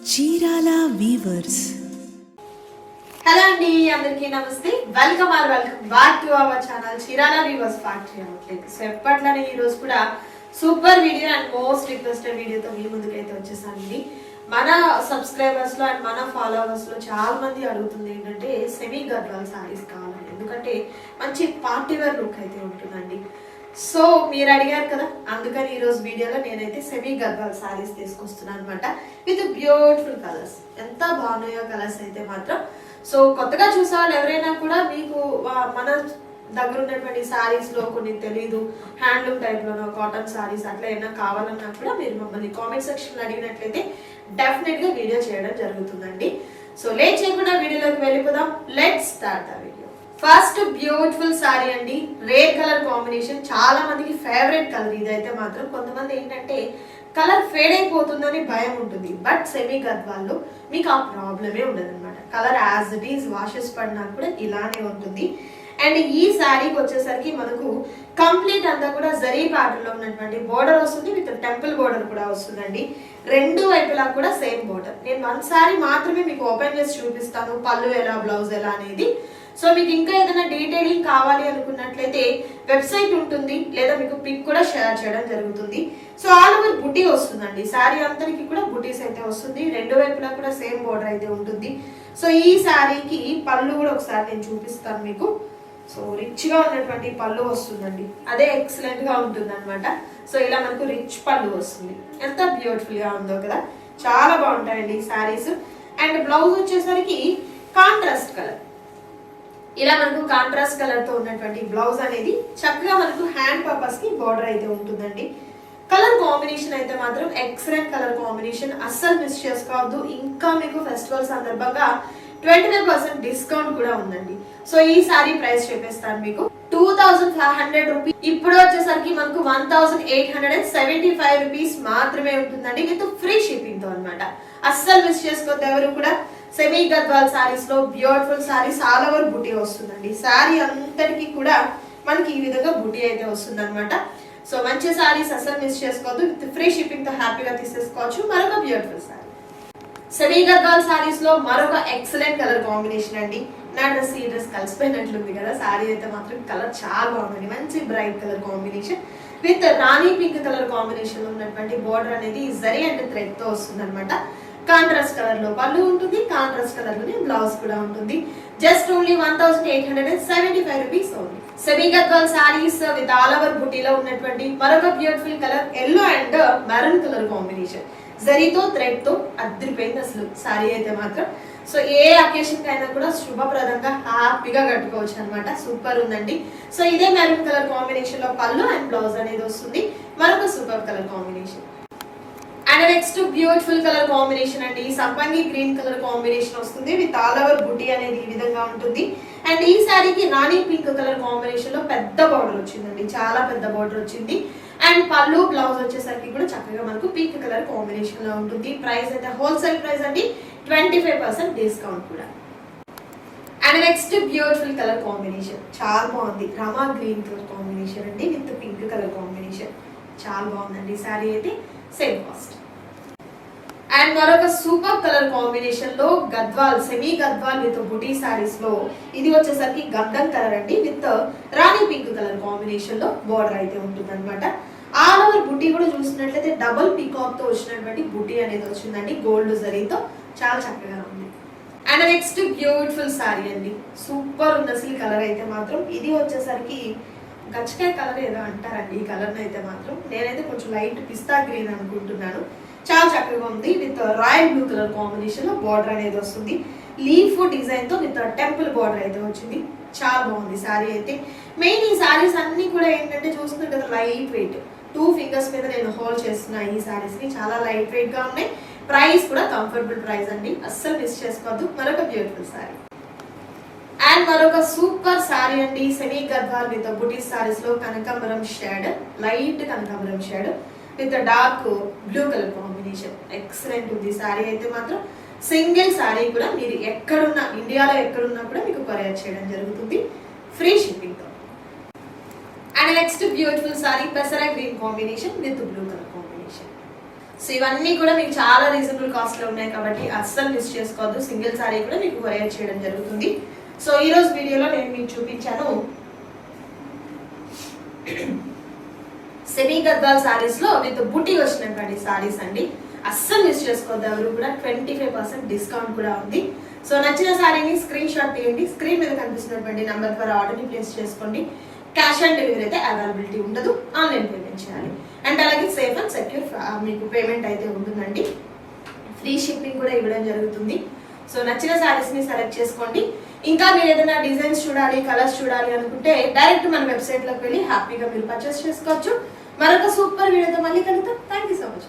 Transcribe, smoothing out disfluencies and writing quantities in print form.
Chirala weavers. Hello అండి, అందరికీ నమస్తే. Welcome back to our channel Chirala weavers factory outlet. So ఎప్పట్లోనే ఈ రోజు కూడా super video and most requested వీడియోతో మీ ముందుకైతే వచ్చేసానండి. మన సబ్స్క్రైబర్స్ లో అండ్ మన ఫాలోవర్స్ లో చాలా మంది అడుగుతుంది ఏంటంటే సెమీ గద్వాల్ సారీస్ కావాలని. ఎందుకంటే మంచి పార్టీ వేర్ లుక్ అయితే ఉంటుందండి. సో మీరు అడిగారు కదా, అందుకని ఈ రోజు వీడియోలో నేనైతే సెమీ గద్వాల్ సారీస్ తీసుకొస్తున్నాను అనమాట. With beautiful colours. ఎంత బాగున్నాయో కలర్స్ అయితే మాత్రం. సో కొత్తగా చూసే వాళ్ళు ఎవరైనా కూడా మీకు మన దగ్గర ఉన్నటువంటి సారీస్ లో కొన్ని తెలీదు, హ్యాండ్లూమ్ టైప్ లోనో కాటన్ సారీస్ అట్లా ఏమైనా కావాలన్నా కూడా మీరు మమ్మల్ని కామెంట్ సెక్షన్ లో అడిగినట్లయితే డెఫినెట్ గా వీడియో చేయడం జరుగుతుందండి. సో లేట్ చేయకుండా వీడియోలోకి వెళ్ళిపోదాం. Let's start the video. First beautiful sorry అండి, రెడ్ కలర్ కాంబినేషన్. చాలా మందికి ఫేవరెట్ కలర్ ఇదైతే మాత్రం. కొంతమంది ఏంటంటే కలర్ ఫేడ్ అయిపోతుందని భయం ఉంటుంది, బట్ సెమీ గద్వాల్లో మీకు ఆ ప్రాబ్లమే ఉండదు అనమాట. Colour as it is washes పడినా కూడా ఇలానే ఉంటుంది. అండ్ ఈ శారీకి వచ్చేసరికి మనకు కంప్లీట్ అంతా కూడా జరీ ప్యాటర్న్ లో ఉన్నటువంటి బోర్డర్ వస్తుంది, విత్ టెంపుల్ బోర్డర్ కూడా వస్తుందండి. రెండు వైపులా కూడా సేమ్ బోర్డర్. నేను వన్ శారీ మాత్రమే మీకు ఓపెన్ చేసి చూపిస్తాను, పళ్ళు ఎలా బ్లౌజ్ ఎలా అనేది. సో మీకు ఇంకా ఏదైనా డీటెయిలింగ్ కావాలి అనుకున్నట్లయితే వెబ్సైట్ ఉంటుంది, లేదా మీకు పిక్ కూడా షేర్ చేయడం జరుగుతుంది. సో ఆల్ ఓవర్ బుటీ వస్తుందండి. శారీ అందరికి కూడా బుటీస్ అయితే వస్తుంది, రెండు వైపులా కూడా సేమ్ బోర్డర్ అయితే ఉంటుంది. సో ఈ శారీకి పళ్ళు కూడా ఒకసారి నేను చూపిస్తాను మీకు. సో రిచ్ గా ఉన్నటువంటి పళ్ళు వస్తుందండి, అదే ఎక్సలెంట్ గా ఉంటుంది అనమాట. సో ఇలా మనకు రిచ్ పళ్ళు వస్తుంది. ఎంత బ్యూటిఫుల్ గా ఉందో కదా, చాలా బాగుంటాయండి ఈ శారీస్. అండ్ బ్లౌజ్ వచ్చేసరికి కాంట్రాస్ట్ కలర్. ఇలా మనకు కాంట్రాస్ట్ కలర్ తో ఉన్నటువంటి బ్లౌజ్ అనేది చక్కగా మనకు హ్యాండ్ పర్పస్ కి బార్డర్ అయితే ఉంటుందండి. కలర్ కాంబినేషన్ అయితే మాత్రం ఎక్సలెంట్ కలర్ కాంబినేషన్, అస్సలు మిస్ చేసుకోవద్దు. ఇంకా మీకు ఫెస్టివల్ సందర్భంగా 25% డిస్కౌంట్ కూడా ఉందండి. సో ఈ సారీ ప్రైస్ చెప్పేస్తాను మీకు 2500 రూపీస్. ఇప్పుడు వచ్చేసరికి మనకు 1875 రూపీస్ మాత్రమే ఉంటుందండి, విత్ ఫ్రీ షిప్పింగ్ తో అనమాట. అస్సలు మిస్ చేసుకోవద్దు ఎవరు కూడా. సెమీ గద్వాల్ సారీస్ లో బ్యూటిఫుల్ సారీస్, ఆల్ ఓవర్ బుటీ వస్తుందండి. సారీ అంతటికి కూడా మనకి ఈ విధంగా బుటీ అయితే వస్తుంది అనమాట. సో మంచి సారీస్ అస్సలు మిస్ చేసుకోవద్దు, విత్ ఫ్రీ షిప్పింగ్ తో హ్యాపీగా తీసేసుకోవచ్చు. మరొక beautiful sorry semi Gadwal saris లో మరొక ఎక్సలెంట్ కలర్ కాంబినేషన్ అండి. నా డ్రెస్ ఈ డ్రెస్ కలిసిపోయినట్లుంది కదా. సారీ అయితే మాత్రం కలర్ చాలా బాగుందండి, మంచి bright colour combination with Rani pink colour combination లో ఉన్నటువంటి బోర్డర్ అనేది జరీ అండ్ థ్రెడ్ తో వస్తుంది అనమాట. కాంట్రాస్ట్ కలర్ లో పళ్ళు ఉంటుంది, కాంట్రాస్ట్ కలర్ లోనే బ్లౌజ్ కూడా ఉంటుంది. Just only 1875 rupees only. Semi Gadwal sarees with all over బుటీలో ఉన్నటువంటి మరొక beautiful colour yellow and maroon colour combination. జరీతో థ్రెడ్ తో అదిరిపోయింది అసలు సారీ అయితే మాత్రం. సో ఏ అకేషన్ కైనా కూడా శుభప్రదంగా హ్యాపీగా కట్టుకోవచ్చు అనమాట. సూపర్ ఉందండి. సో ఇదే మెరూన్ కలర్ కాంబినేషన్ లో పళ్ళు అండ్ బ్లౌజ్ అనేది వస్తుంది. మరొక super colour combination. And next beautiful colour combination అండి, సంపంగి గ్రీన్ కలర్ కాంబినేషన్ వస్తుంది, విత్ ఆల్ ఓవర్ బుటీ అనేది ఈ విధంగా ఉంటుంది. అండ్ ఈ శారీకి రాణి పింక్ కలర్ కాంబినేషన్ లో పెద్ద బార్డర్ వచ్చిందండి, చాలా పెద్ద బార్డర్ వచ్చింది. అండ్ పళ్ళు బ్లౌజ్ వచ్చేసరికి కూడా చక్కగా మనకు పింక్ కలర్ కాంబినేషన్ లో ఉంటుంది. ప్రైస్ అయితే హోల్సేల్ ప్రైస్ అండి, 25% డిస్కౌంట్ కూడా. And next beautiful colour combination చాలా బాగుంది, రమా గ్రీన్ కలర్ కాంబినేషన్ అండి, విత్ పింక్ కలర్ కాంబినేషన్. చాలా బాగుందండి శారీ అయితే, సేమ్ కాస్ట్. అండ్ మరొక సూపర్ కలర్ కాంబినేషన్ లో గద్వాల్, సెమీ గద్వాల్ విత్ బుటీ సారీస్ లో ఇది వచ్చేసరికి గంధం కలర్ అండి, with Rani pink colour combination లో బోర్డర్ అయితే ఉంటుంది అనమాట. ఆల్ ఓవర్ బుటీ కూడా చూసినట్లయితే డబుల్ పీకాక్ తో వచ్చినటువంటి బుటీ అనేది వచ్చిందండి, గోల్డ్ జరీతో. చాలా చక్కగా ఉంది. అండ్ నెక్స్ట్ బ్యూటిఫుల్ సారీ అండి, సూపర్ ఉంది అసలు కలర్ అయితే మాత్రం. ఇది వచ్చేసరికి గచ్చకాయ కలర్ ఏదో అంటారండి ఈ కలర్ అయితే మాత్రం. నేనైతే కొంచెం లైట్ పిస్తా గ్రీన్ అనుకుంటున్నాను. చాలా చక్కగా ఉంది, with royal blue colour combination లో బార్డర్ అనేది వస్తుంది. లీఫ్ డిజైన్ తో విత్ టెంపుల్ బార్డర్ అయితే వచ్చింది. చాలా బాగుంది సారీ అయితే. మెయిన్ ఈ సారీస్ అన్ని కూడా ఏంటంటే చూస్తున్నారు కదా, లైట్ వెయిట్. 2 ఫింగర్స్ మీద నేను హోల్డ్ చేస్తున్నా ఈ సారీస్ ని. చాలా లైట్ వెయిట్ గా ఉన్నాయి. ప్రైస్ కూడా కంఫర్టబుల్ ప్రైస్ అండి, అస్సలు మిస్ చేసుకోవద్దు. మరొక బ్యూటిఫుల్ సారీ. అండ్ మరొక సూపర్ సారీ అండి, సెమీ గద్వాల్ విత్ బుటీ సారీస్ లో కనకాంబరం షేడ్, లైట్ కనకాంబరం shade with dark blue colour combination. Excellent ఉంది సారీ అయితే మాత్రం. సింగిల్ సారీ కూడా మీరు ఎక్కడున్నా, ఇండియాలో ఎక్కడున్నా కూడా మీకు కొరియర్ చేయడం జరుగుతుంది, ఫ్రీ షిప్పింగ్ తో. అండ్ నెక్స్ట్ బ్యూటిఫుల్ సారీ పెసరా green combination with blue colour combination. So ఇవన్నీ కూడా మీకు చాలా రీజనబుల్ కాస్ట్ లో ఉన్నాయి కాబట్టి అస్సలు మిస్ చేసుకోవద్దు. సింగిల్ సారీ కూడా మీకు కొరియర్ చేయడం జరుగుతుంది. సో ఈ రోజు వీడియోలో నేను మీకు చూపించాను సెమీ గద్వాల్ సారీస్ లో విత్ బుటీ వచ్చినటువంటి సారీస్ అండి. అస్సలు మిస్ చేసుకోవద్దు ఎవరు కూడా. 25% డిస్కౌంట్ కూడా ఉంది. సో నచ్చిన సారీని స్క్రీన్ షాట్ తీయండి. స్క్రీన్ మీద కనిపిస్తున్నటువంటి నంబర్ ద్వారా ఆర్డర్ని ప్లేస్ చేసుకోండి. క్యాష్ ఆన్ డెలివరీ అయితే అవైలబిలిటీ ఉండదు, ఆన్లైన్ పేమెంట్ చేయాలి. అండ్ అలాగే సేఫ్ అండ్ సెక్యూర్ మీకు పేమెంట్ అయితే ఉంటుందండి. ఫ్రీ షిప్పింగ్ కూడా ఇవ్వడం జరుగుతుంది. సో నచ్చిన సారీస్ ని సెలెక్ట్ చేసుకోండి. ఇంకా మీరు ఏదైనా డిజైన్స్ చూడాలి, కలర్స్ చూడాలి అనుకుంటే డైరెక్ట్ మన వెబ్సైట్ లోకి వెళ్ళి హ్యాపీగా మీరు పర్చేస్ చేసుకోవచ్చు. మరొక సూపర్ వీడియోతో మళ్ళీ కలుద్దాం. Thank you so much.